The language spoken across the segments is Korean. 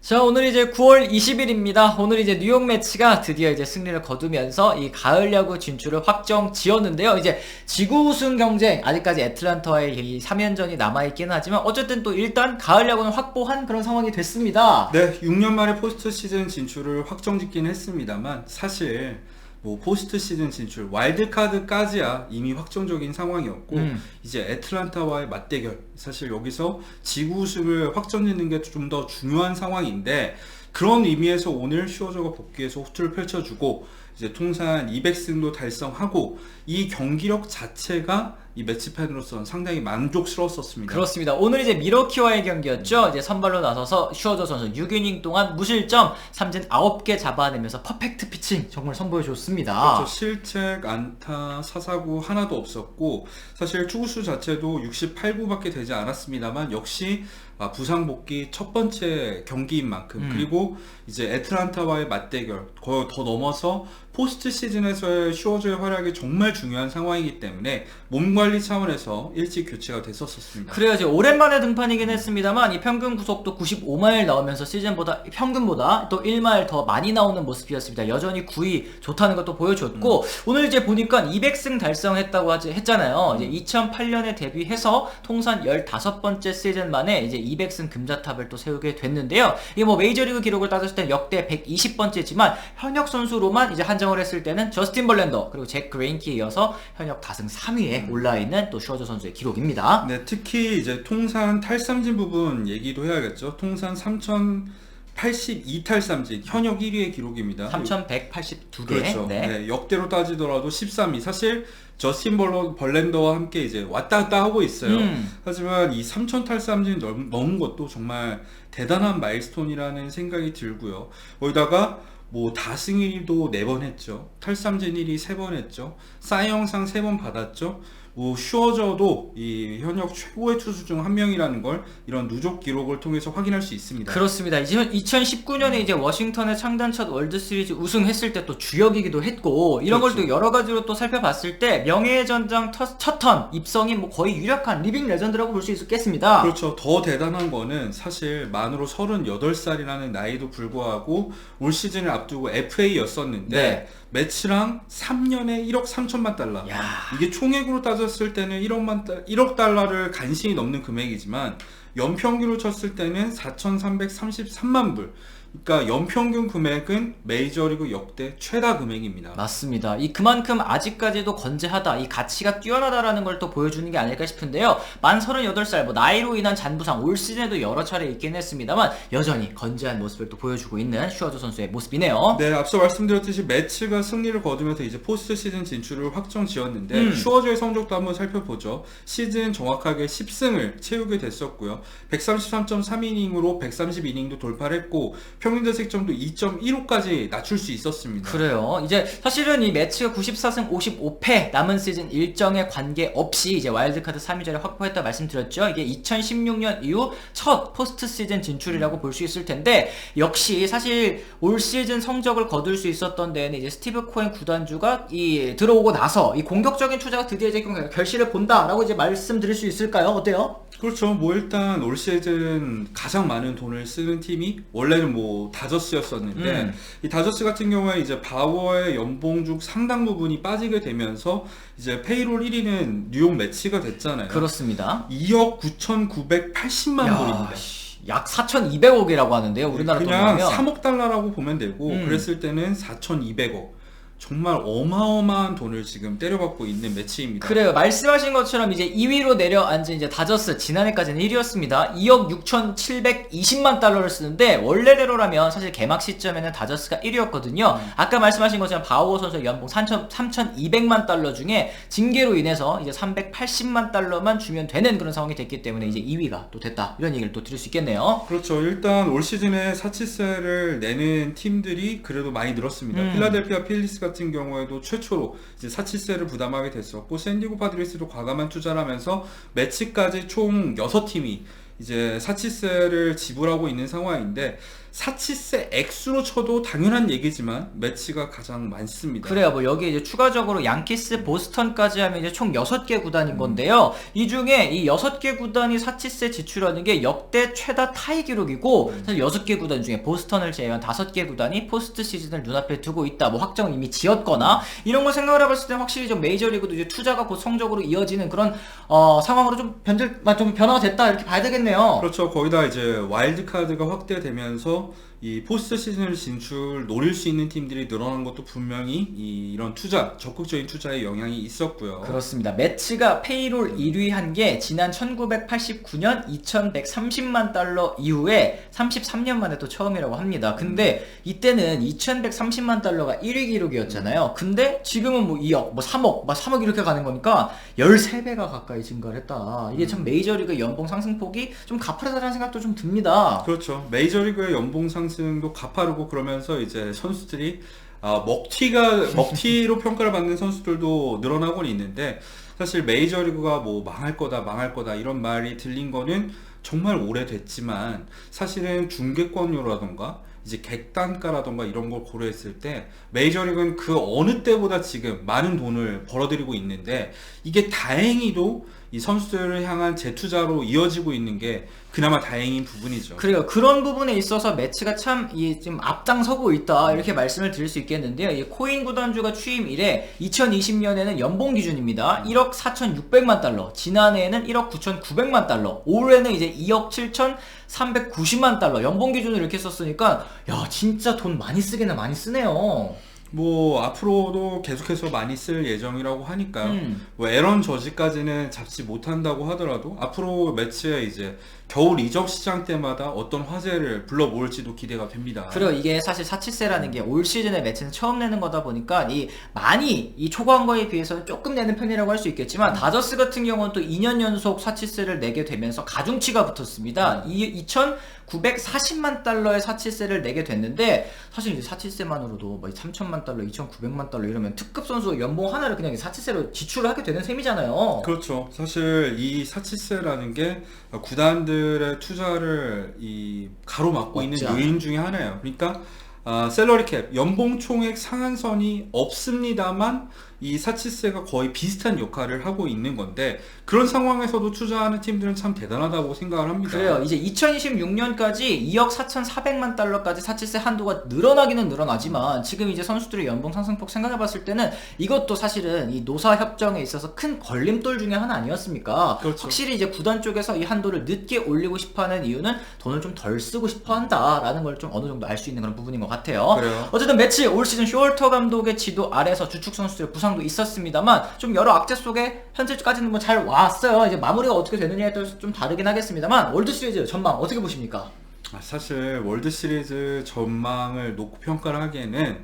자, 오늘 이제 9월 20일입니다. 오늘 이제 뉴욕 매치가 드디어 이제 승리를 거두면서 이 가을 야구 진출을 확정 지었는데요. 이제 지구 우승 경쟁, 아직까지 애틀랜타와의 이 3연전이 남아있기는 하지만 어쨌든 또 일단 가을 야구는 확보한 그런 상황이 됐습니다. 네, 6년 만에 포스트 시즌 진출을 확정짓긴 했습니다만 사실 포스트 시즌 진출, 와일드카드까지야 이미 확정적인 상황이었고 이제 애틀랜타와의 맞대결, 사실 여기서 지구 우승을 확정짓는 게 좀 더 중요한 상황인데, 그런 의미에서 오늘 슈어저가 복귀해서 호투를 펼쳐주고 이제 통산 200승도 달성하고, 이 경기력 자체가 이 매치팬으로서는 상당히 만족스러웠었습니다. 그렇습니다. 오늘 이제 미러키와의 경기였죠. 이제 선발로 나서서 슈어저 선수 6이닝 동안 무실점, 삼진 9개 잡아내면서 퍼펙트 피칭 정말 선보여줬습니다. 그렇죠. 실책, 안타, 사사구 하나도 없었고, 사실 투구수 자체도 68구밖에 되지 않았습니다만 역시 부상 복귀 첫 번째 경기인 만큼, 그리고 이제 애틀랜타와의 맞대결, 거의 더 넘어서 포스트 시즌에서의 슈어저의 활약이 정말 중요한 상황이기 때문에 몸 관리 차원에서 일찍 교체가 됐었습니다. 그래야지. 오랜만에 등판이긴 했습니다만 이 평균 구속도 95마일 나오면서 시즌보다 평균보다 또 1마일 더 많이 나오는 모습이었습니다. 여전히 구위 좋다는 것도 보여줬고, 오늘 이제 보니까 200승 달성했다고 했잖아요. 이제 2008년에 데뷔해서 통산 15번째 시즌 만에 이제 200승 금자탑을 또 세우게 됐는데요. 이게 메이저리그 기록을 따졌을 때 역대 120번째지만 현역 선수로만 이제 한정을 했을 때는 저스틴 벌랜더 그리고 잭 그레인키에 이어서 현역 다승 3위에 올라있는 또 슈어저 선수의 기록입니다. 네, 특히 이제 통산 탈삼진 부분 얘기도 해야겠죠. 통산 3082탈삼진, 현역 1위의 기록입니다. 3182개. 그렇죠. 네, 역대로 따지더라도 13위. 사실 저스틴 벌랜더와 함께 이제 왔다 갔다 하고 있어요. 하지만 이 3000탈삼진 넘은 것도 정말 대단한 마일스톤이라는 생각이 들고요. 거기다가 다승 1위도 4번 했죠. 탈삼진 1위 3번 했죠. 사이 영상 3번 받았죠. 슈어저도 이 현역 최고의 투수 중 한 명이라는 걸 이런 누적 기록을 통해서 확인할 수 있습니다. 그렇습니다. 이제 2019년에 이제 워싱턴의 창단 첫 월드 시리즈 우승했을 때 또 주역이기도 했고, 이런 그렇죠. 걸 또 여러 가지로 또 살펴봤을 때 명예의 전장 첫 턴 입성이 거의 유력한 리빙 레전드라고 볼 수 있겠습니다. 그렇죠. 더 대단한 거는 사실 만으로 38살이라는 나이도 불구하고 올 시즌을 앞두고 FA였었는데 네. 매치랑 3년에 1억 3천만 달러. 야. 이게 총액으로 따졌을 때는 1억 달러를 간신히 넘는 금액이지만 연평균으로 쳤을 때는 4,333만 불. 그러니까 연평균 금액은 메이저리그 역대 최다 금액입니다. 맞습니다. 그만큼 아직까지도 건재하다, 이 가치가 뛰어나다라는 걸 또 보여주는 게 아닐까 싶은데요. 만 38살, 나이로 인한 잔부상 올 시즌에도 여러 차례 있긴 했습니다만 여전히 건재한 모습을 또 보여주고 있는 슈어저 선수의 모습이네요. 네, 앞서 말씀드렸듯이 매치가 승리를 거두면서 이제 포스트 시즌 진출을 확정 지었는데 슈어저의 성적도 한번 살펴보죠. 시즌 정확하게 10승을 채우게 됐었고요. 133.3이닝으로 130이닝도 돌파를 했고 평균 자책점도 2.15까지 낮출 수 있었습니다. 그래요. 이제 사실은 이 매치가 94승 55패 남은 시즌 일정에 관계없이 이제 와일드카드 3위 자리 확보했다 말씀드렸죠. 이게 2016년 이후 첫 포스트 시즌 진출이라고 볼 수 있을 텐데, 역시 사실 올 시즌 성적을 거둘 수 있었던 데에는 이제 스티브 코엔 구단주가 들어오고 나서 이 공격적인 투자가 드디어 이제 결실을 본다라고 이제 말씀드릴 수 있을까요? 어때요? 그렇죠. 일단 올 시즌 가장 많은 돈을 쓰는 팀이 원래는 다저스였었는데 이 다저스 같은 경우에 이제 바워의 연봉 중 상당 부분이 빠지게 되면서 이제 페이롤 1위는 뉴욕 매치가 됐잖아요. 그렇습니다. 2억 9,980만 불입니다. 약 4,200억이라고 하는데요. 우리나라 그냥 돈으로 3억 달러라고 보면 되고, 그랬을 때는 4,200억. 정말 어마어마한 돈을 지금 때려받고 있는 매치입니다. 그래요. 말씀하신 것처럼 이제 2위로 내려앉은 이제 다저스, 지난해까지는 1위였습니다. 2억 6,720만 달러를 쓰는데 원래대로라면 사실 개막 시점에는 다저스가 1위였거든요. 아까 말씀하신 것처럼 바우어 선수의 연봉 3,200만 달러 중에 징계로 인해서 이제 380만 달러만 주면 되는 그런 상황이 됐기 때문에 이제 2위가 또 됐다, 이런 얘기를 또 드릴 수 있겠네요. 그렇죠. 일단 올 시즌에 사치세를 내는 팀들이 그래도 많이 늘었습니다. 필라델피아 필리스 같은 경우에도 최초로 이제 사치세를 부담하게 됐었고, 샌디고 파드리스도 과감한 투자를 하면서 매치까지 총 6팀이 이제 사치세를 지불하고 있는 상황인데, 사치세 액수로 쳐도 당연한 얘기지만 매치가 가장 많습니다. 그래요. 뭐 여기 이제 추가적으로 양키스, 보스턴까지 하면 이제 총 6개 구단인 건데요. 이 중에 이 6개 구단이 사치세 지출하는 게 역대 최다 타이 기록이고, 사실 6개 구단 중에 보스턴을 제외한 5개 구단이 포스트 시즌을 눈앞에 두고 있다. 뭐 확정을 이미 지었거나 이런 걸 생각을 해봤을 때 확실히 좀 메이저리그도 이제 투자가 곧 성적으로 이어지는 그런 상황으로 좀 변화가 됐다 이렇게 봐야 되겠네요. 그렇죠. 거기다 이제 와일드카드가 확대되면서 이 포스트 시즌 진출 노릴 수 있는 팀들이 늘어난 것도 분명히 이런 투자, 적극적인 투자에 영향이 있었고요. 그렇습니다. 매치가 페이롤 1위 한 게 지난 1989년 2130만 달러 이후에 33년 만에 또 처음이라고 합니다. 근데 이때는 2130만 달러가 1위 기록이었잖아요. 근데 지금은 뭐 2억, 뭐 3억, 막 3억 이렇게 가는 거니까 13배가 가까이 증가를 했다. 이게 참 메이저리그 연봉 상승폭이 좀 가파르다는 생각도 좀 듭니다. 그렇죠. 메이저리그의 연봉 상승도 가파르고 그러면서 이제 선수들이 먹튀로 평가를 받는 선수들도 늘어나곤 있는데, 사실 메이저리그가 뭐 망할 거다 이런 말이 들린 거는 정말 오래됐지만, 사실은 중계권료라던가 이제 객단가라던가 이런 걸 고려했을 때 메이저리그는 그 어느 때보다 지금 많은 돈을 벌어들이고 있는데, 이게 다행히도 이 선수들을 향한 재투자로 이어지고 있는 게 그나마 다행인 부분이죠. 그래요. 그런 부분에 있어서 매치가 참 지금 앞장서고 있다 이렇게 말씀을 드릴 수 있겠는데요. 이 코인 구단주가 취임 이래 2020년에는 연봉 기준입니다. 1억 4,600만 달러, 지난해에는 1억 9,900만 달러, 올해는 이제 2억 7,390만 달러 연봉 기준으로 이렇게 썼으니까 야 진짜 돈 많이 쓰기는 많이 쓰네요. 뭐 앞으로도 계속해서 많이 쓸 예정이라고 하니까요. 뭐 에런 저지까지는 잡지 못한다고 하더라도 앞으로 매치에 이제 겨울 이적 시장 때마다 어떤 화제를 불러 모을지도 기대가 됩니다. 그리고 이게 사실 사치세라는 게 올 시즌에 매치는 처음 내는 거다 보니까 많이 초과한 거에 비해서는 조금 내는 편이라고 할 수 있겠지만, 다저스 같은 경우는 또 2년 연속 사치세를 내게 되면서 가중치가 붙었습니다. 2,940만 달러의 사치세를 내게 됐는데, 사실 이제 사치세만으로도 뭐 3천만 달러, 2,900만 달러 이러면 특급 선수 연봉 하나를 그냥 사치세로 지출을 하게 되는 셈이잖아요. 그렇죠. 사실 이 사치세라는 게 구단들의 투자를 가로막고 있는 요인 중에 하나예요. 그러니까 셀러리 캡, 연봉 총액 상한선이 없습니다만 이 사치세가 거의 비슷한 역할을 하고 있는 건데, 그런 상황에서도 투자하는 팀들은 참 대단하다고 생각을 합니다. 그래요. 이제 2026년까지 2억 4,400만 달러까지 사치세 한도가 늘어나기는 늘어나지만, 지금 이제 선수들의 연봉 상승폭 생각해봤을 때는 이것도 사실은 이 노사 협정에 있어서 큰 걸림돌 중에 하나 아니었습니까? 그렇죠. 확실히 이제 구단 쪽에서 이 한도를 늦게 올리고 싶어하는 이유는 돈을 좀 덜 쓰고 싶어한다라는 걸 좀 어느 정도 알 수 있는 그런 부분인 것 같아요. 그래요. 어쨌든 매치 올 시즌 쇼월터 감독의 지도 아래서 주축 선수들의 부상도 있었습니다만 좀 여러 악재 속에 현재까지는 뭐 잘 왔어요. 이제 마무리가 어떻게 되느냐에 따라서 좀 다르긴 하겠습니다만, 월드 시리즈 전망 어떻게 보십니까? 사실 월드 시리즈 전망을 놓고 평가를 하기에는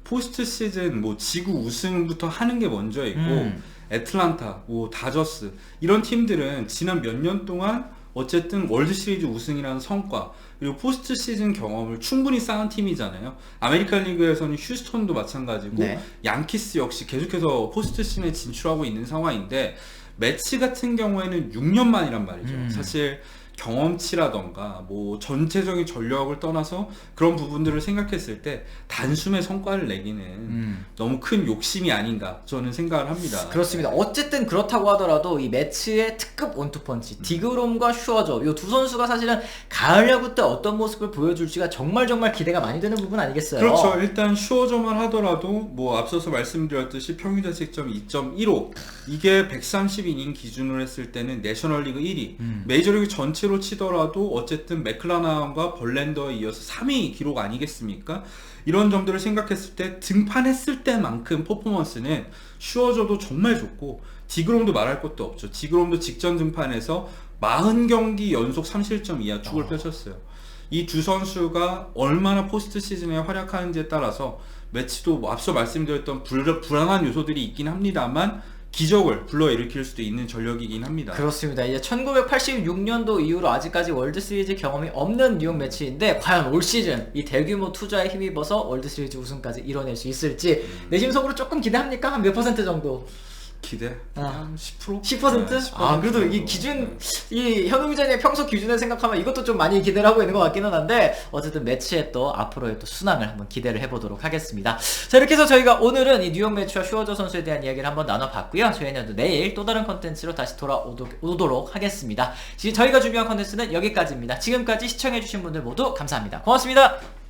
포스트 시즌 뭐 지구 우승부터 하는 게 먼저 있고, 애틀란타, 뭐 다저스 이런 팀들은 지난 몇 년 동안 어쨌든 월드 시리즈 우승이라는 성과, 그리고 포스트 시즌 경험을 충분히 쌓은 팀이잖아요. 아메리칸 리그에서는 휴스턴도 마찬가지고, 네. 양키스 역시 계속해서 포스트 시즌에 진출하고 있는 상황인데, 매치 같은 경우에는 6년 만이란 말이죠. 사실 경험치라던가 뭐 전체적인 전력을 떠나서 그런 부분들을 생각했을 때 단숨에 성과를 내기는 너무 큰 욕심이 아닌가 저는 생각을 합니다. 그렇습니다. 어쨌든 그렇다고 하더라도 이 매치의 특급 원투펀치 디그롬과 슈어저 이 두 선수가 사실은 가을 야구 때 어떤 모습을 보여줄지가 정말 기대가 많이 되는 부분 아니겠어요? 그렇죠. 일단 슈어저만 하더라도 뭐 앞서서 말씀드렸듯이 평균 자책점 2.15, 이게 130이닝 기준으로 했을 때는 내셔널리그 1위, 메이저리그 전체로 치더라도 어쨌든 맥클라나운과 벌랜더에 이어서 3위 기록 아니겠습니까? 이런 점들을 생각했을 때 등판했을 때만큼 퍼포먼스는 슈어저도 정말 좋고, 디그롬도 말할 것도 없죠. 디그롬도 직전 등판에서 40경기 연속 3실점 이하 축을 펼쳤어요. 이 두 선수가 얼마나 포스트 시즌에 활약하는지에 따라서 매치도 뭐 앞서 말씀드렸던 불안한 요소들이 있긴 합니다만 기적을 불러일으킬 수도 있는 전력이긴 합니다. 그렇습니다. 이제 1986년도 이후로 아직까지 월드시리즈 경험이 없는 뉴욕 매치인데, 과연 올 시즌 이 대규모 투자에 힘입어서 월드시리즈 우승까지 이뤄낼 수 있을지 내심속으로 조금 기대합니까? 한 몇 퍼센트 정도? 기대 어. 한 10%? 10%? 네, 10% 아, 그래도 이 정도. 기준, 네. 이 현우 기자님의 평소 기준을 생각하면 이것도 좀 많이 기대를 하고 있는 것 같기는 한데, 어쨌든 매치의 또 앞으로의 또 순항을 한번 기대를 해보도록 하겠습니다. 자, 이렇게 해서 저희가 오늘은 이 뉴욕 매치와 슈워저 선수에 대한 이야기를 한번 나눠봤고요. 저희는 또 내일 또 다른 컨텐츠로 다시 돌아오도록 하겠습니다. 지금 저희가 준비한 컨텐츠는 여기까지입니다. 지금까지 시청해주신 분들 모두 감사합니다. 고맙습니다.